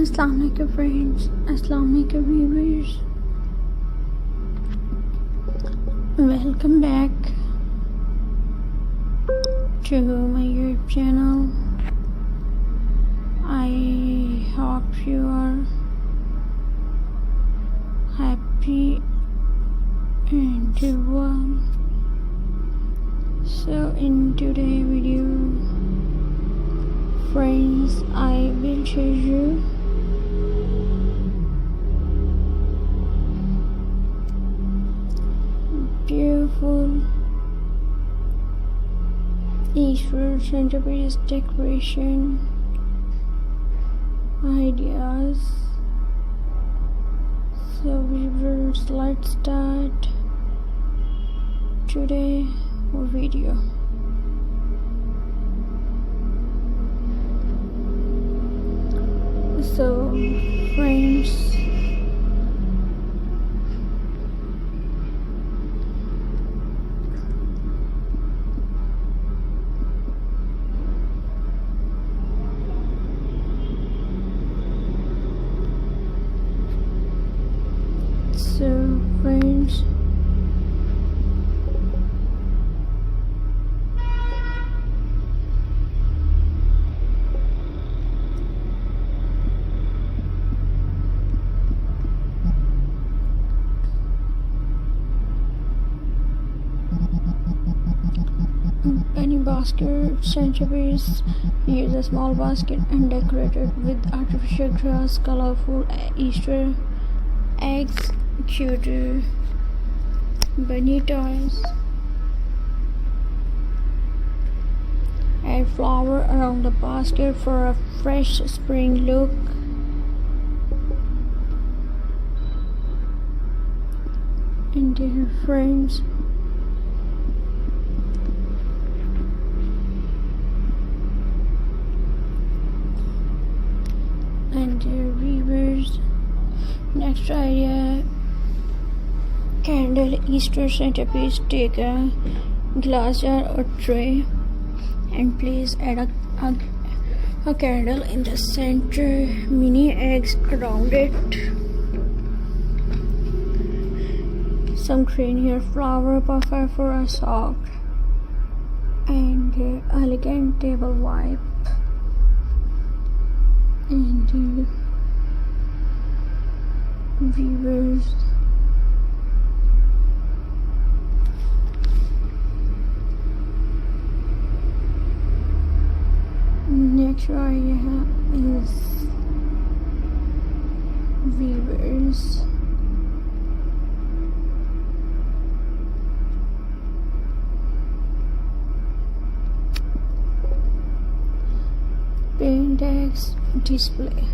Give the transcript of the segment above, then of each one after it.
Assalamualaikum friends, Assalamualaikum viewers. Welcome back to my YouTube channel. I hope you are happy and well. So in today's video, friends, I will show you beautiful Easter Centerpiece decoration ideas. So viewers, let's start today video. So friends, any basket centerpiece, use a small basket and decorate it with artificial grass, colorful Easter eggs, cute bunny toys. Add flower around the basket for a fresh spring look. And dear friends, and dear viewers, next idea, candle Easter centerpiece. Take a glass jar or tray and please add a candle in the center, mini eggs around it, some green hair flower buffer for a soft and elegant table wipe. And viewers, next idea is viewers, paint eggs display.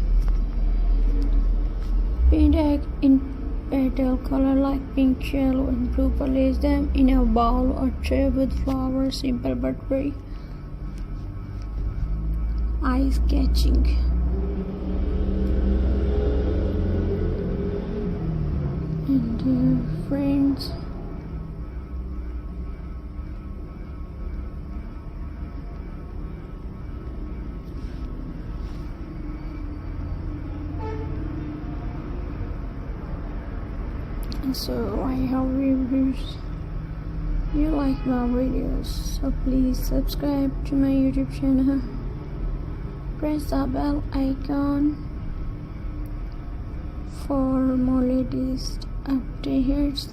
Paint egg in petal color like pink, yellow and blue. Place them in a bowl or tray with flowers, simple but very eye-catching. And friends, so I hope viewers you like my videos, so please subscribe to my YouTube channel, press the bell icon for more latest updates.